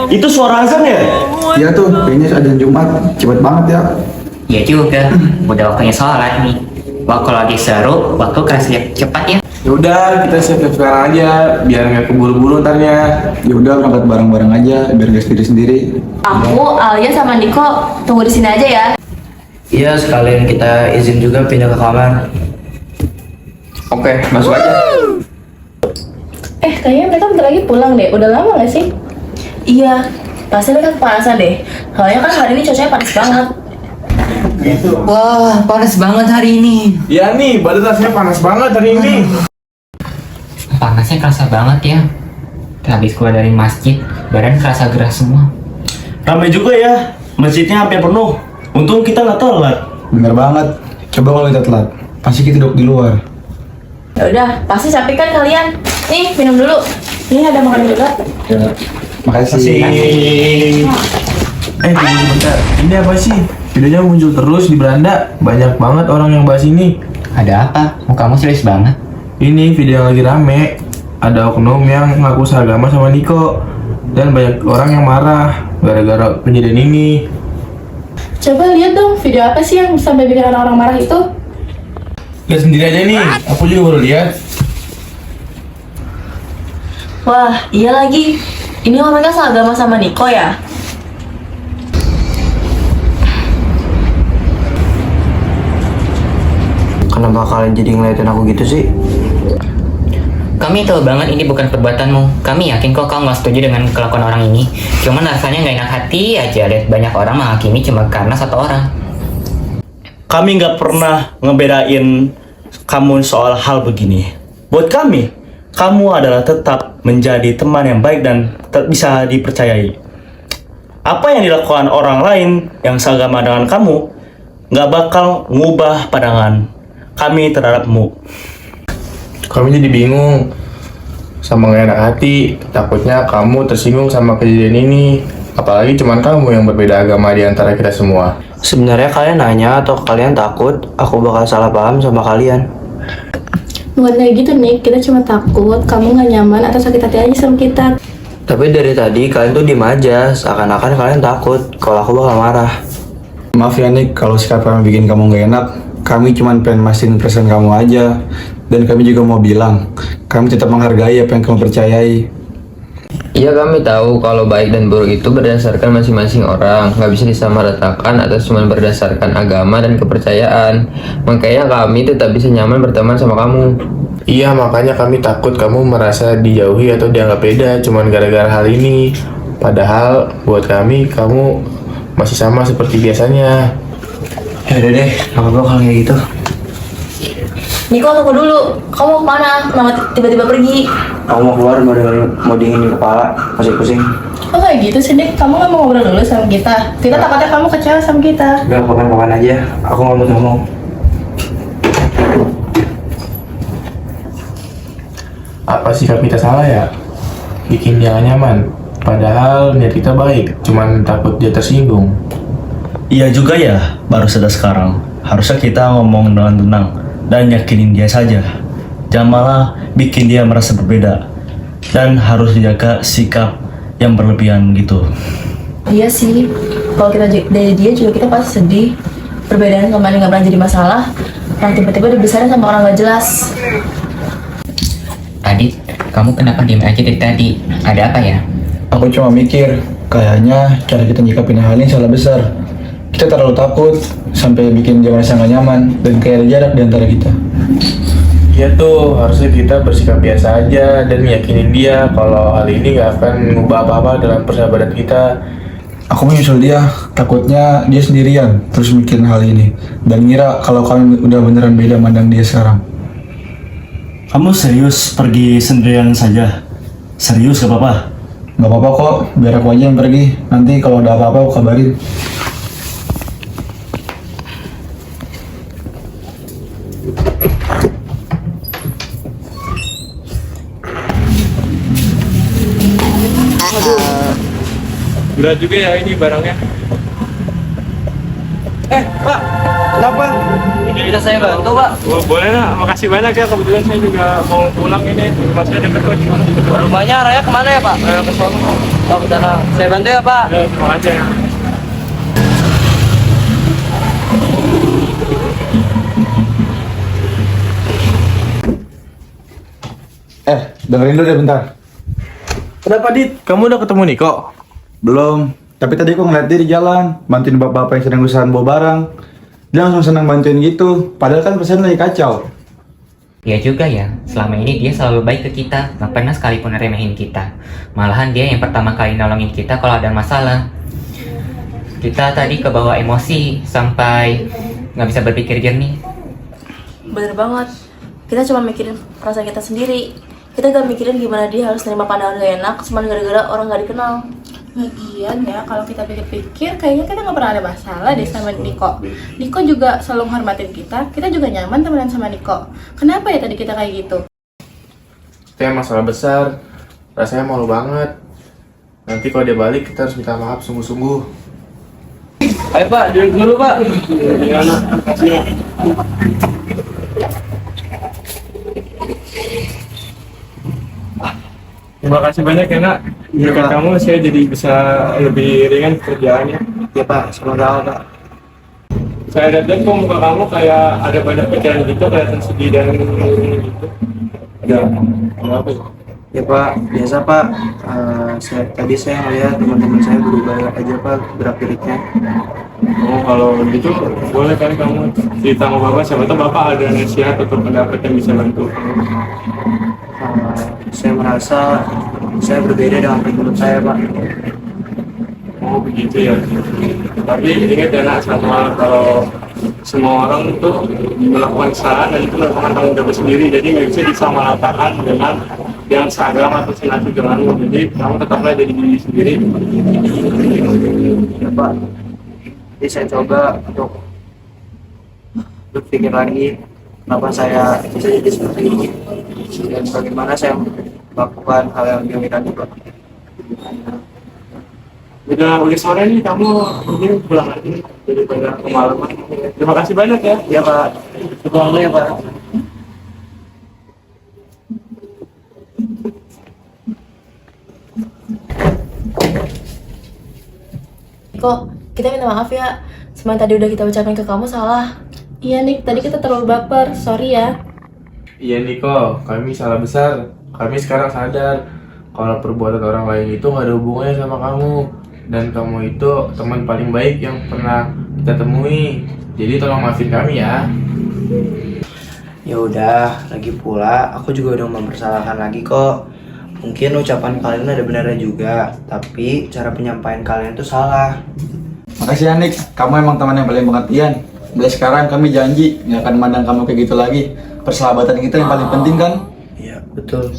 Itu suara azan ya? Iya tuh, kayaknya azan Jumat. Cepet banget ya. Ya juga, udah waktunya sholat nih. Waktu lagi seru, waktu kerasa cepat ya. Ya udah, kita siap-siap sekarang aja, biar nggak keburu-buru ntarnya. Ya udah berangkat bareng-bareng aja, biar gak sendiri-sendiri. Aku, Alia sama Niko tunggu di sini aja ya. Iya, sekalian kita izin juga pindah ke kamar. Oke, masuk aja. Kayaknya mereka bentar lagi pulang deh. Udah lama gak sih? Iya, pasti mereka kepanasan deh. Soalnya kan hari ini cuacanya panas banget. Wah, panas banget hari ini. Ya nih, badan rasanya panas banget hari ini. Panasnya kerasa banget ya. Habis keluar dari masjid, badan kerasa gerah semua. Ramai juga ya, masjidnya hampir penuh. Untung kita nggak telat. Bener banget. Coba kalau kita telat, pasti kita duduk di luar. Ya udah, pasti capek kan kalian. Nih, minum dulu. Ini ada makanan juga. Ya, makasih. Tunggu sebentar. Ini apa sih? Videonya muncul terus di beranda. Banyak banget orang yang bahas ini. Ada apa? Mukamu serius banget. Ini video yang lagi rame. Ada oknum yang ngaku seagama sama Niko. Dan banyak orang yang marah gara-gara kejadian ini. Coba lihat dong, video apa sih yang sampai bikin orang-orang marah itu? Lihat sendiri aja nih. Aku juga baru lihat. Wah, iya lagi. Ini orangnya seagama sama Niko ya? Kenapa kalian jadi ngeliatin aku gitu sih? Kami tahu banget ini bukan perbuatanmu. Kami yakin kok kamu nggak setuju dengan kelakuan orang ini. Cuman rasanya nggak enak hati aja lihat banyak orang menghakimi cuma karena satu orang. Kami nggak pernah ngebedain kamu soal hal begini. Buat kami, kamu adalah tetap menjadi teman yang baik dan bisa dipercayai. Apa yang dilakukan orang lain yang seagama dengan kamu nggak bakal ngubah pandangan kami terhadapmu. Kami jadi bingung sama gak enak hati. Takutnya kamu tersinggung sama kejadian ini. Apalagi cuman kamu yang berbeda agama di antara kita semua. Sebenarnya kalian nanya atau kalian takut aku bakal salah paham sama kalian? Bukan kayak gitu nih, kita cuma takut kamu gak nyaman atau sakit hati aja sama kita. Tapi dari tadi kalian tuh diem aja, seakan-akan kalian takut kalau aku bakal marah. Maaf ya Nick, kalau sikap kami bikin kamu gak enak. Kami cuma pengen mastiin perasaan kamu aja. Dan kami juga mau bilang, kami tetap menghargai apa yang kamu percayai. Iya, kami tahu kalau baik dan buruk itu berdasarkan masing-masing orang, nggak bisa disamaratakan atas cuma berdasarkan agama dan kepercayaan. Makanya kami tetap bisa nyaman berteman sama kamu. Iya, makanya kami takut kamu merasa dijauhi atau dianggap beda cuman gara-gara hal ini. Padahal buat kami, kamu masih sama seperti biasanya. Ya udah deh, gak apa-apa kalau kayak gitu. Niko, tunggu dulu. Kamu mau kemana? Kenapa tiba-tiba pergi? Aku mau keluar, mau dinginin kepala, masih pusing. Oh kayak gitu sih, Dik. Kamu gak mau ngobrol dulu sama kita? Kita takutnya kamu kecewa sama kita. Udah, kapan-kapan aja, aku nggak mau ngomong. Apa sikap kita salah ya? Bikin dia gak nyaman. Padahal niat kita baik, cuman takut dia tersinggung. Iya juga ya, baru sadar sekarang. Harusnya kita ngomong dengan tenang dan yakinin dia saja. Jangan malah bikin dia merasa berbeda. Dan harus dijaga sikap yang berlebihan gitu. Iya sih. Kalau kita dari dia juga kita pasti sedih. Perbedaan kemarin gak pernah jadi masalah. Nah tiba-tiba dibesarin sama orang gak jelas. Tadi, kamu kenapa diem aja dari tadi? Ada apa ya? Aku cuma mikir, kayaknya cara kita nyikapin hal ini salah besar. Kita terlalu takut sampai bikin dia merasa gak nyaman dan kayak ada jarak di antara kita. Iya tuh, harusnya kita bersikap biasa aja dan meyakinin dia kalau hal ini gak akan mengubah apa-apa dalam persahabatan kita. Aku menyusul dia, takutnya dia sendirian terus mikirin hal ini dan ngira kalau kami udah beneran beda mandang dia sekarang. Kamu serius pergi sendirian saja? Serius gak apa-apa? Gak apa-apa kok, biar aku aja yang pergi. Nanti kalau ada apa-apa aku kabarin. Berat juga ya ini barangnya. Pak, kenapa? Bisa saya bantu, Pak? Oh, boleh lah, makasih banyak ya. Kebetulan saya juga mau pulang ini. Masih ada deket kok. Rumahnya Raya kemana ya, Pak? Ke sana. Oh, ke sana. Saya bantu ya, Pak? Ya, terima kasih ya. Dengerin dulu deh bentar. Kenapa, Dit? Kamu udah ketemu Niko? Belum. Tapi tadi aku ngeliat dia di jalan, bantuin bapak-bapak yang sedang usaha bawa barang. Dia langsung senang bantuin gitu. Padahal kan pesan lagi kacau. Ya juga ya, selama ini dia selalu baik ke kita, gak pernah sekalipun remehin kita. Malahan dia yang pertama kali nolongin kita kalau ada masalah. Kita tadi kebawa emosi sampai gak bisa berpikir jernih. Bener banget. Kita cuma mikirin perasaan kita sendiri. Kita gak mikirin gimana dia harus nerima pandangan gak enak cuma gara-gara orang gak dikenal. Lagian ya, kalau kita pikir-pikir, kayaknya kita nggak pernah ada masalah deh sama Niko. Niko juga selalu menghormatin kita juga nyaman temenan sama Niko. Kenapa ya tadi kita kayak gitu? Itu yang masalah besar. Rasanya malu banget. Nanti kalau dia balik, kita harus minta maaf sungguh-sungguh. Ayo, Pak, duduk dulu, Pak. Ya, makasih ya. Terima kasih banyak ya, Nak. Berkat kamu saya jadi bisa lebih ringan kerjaannya. Ya, Pak, semoga Pak. Saya lihat kok muka kamu kayak ada banyak pikiran gitu, kelihatan sedih dan gitu. Ada apa? Ya, Pak, biasa, Pak. Tadi saya ngeliat teman-teman saya berubah aja, Pak, gerak-geriknya. Oh, kalau gitu boleh kali kamu cerita sama bapak, siapa tahu bapak ada nasihat atau pendapat yang bisa bantu kamu. Saya merasa saya berbeda dengan teman saya, Pak. Oh begitu ya. Tapi ingat ya, Nak, sama kalau semua orang itu melakukan kesalahan dan itu merupakan tanggung jawab sendiri, jadi nggak bisa disamaratakan dengan yang seagama atau senasib denganmu. Jadi kamu tetaplah jadi diri sendiri. Ya, Pak. Jadi saya coba untuk berpikir lagi kenapa saya bisa jadi seperti ini dan bagaimana saya melakukan hal yang demikian juga. Udah sore nih, kamu mungkin pulang lagi daripada kemalaman. Terima kasih banyak ya. Ya, Pak. Pulang dulu ya, Pak. Niko, kita minta maaf ya. Semua yang tadi udah kita ucapin ke kamu salah. Iya, Nik, tadi kita terlalu baper. Sorry ya. Iya, Niko. Kami salah besar. Kami sekarang sadar kalau perbuatan orang lain itu nggak ada hubungannya sama kamu. Dan kamu itu teman paling baik yang pernah kita temui. Jadi tolong maafin kami ya. Ya udah, lagi pula aku juga udah mempersalahkan lagi kok. Mungkin ucapan kalian ada benarnya juga, tapi cara penyampaian kalian itu salah. Makasih Anik, kamu emang teman yang paling pengertian. Mulai sekarang kami janji nggak akan memandang kamu kayak gitu lagi. Persahabatan kita yang paling penting kan? Iya, betul.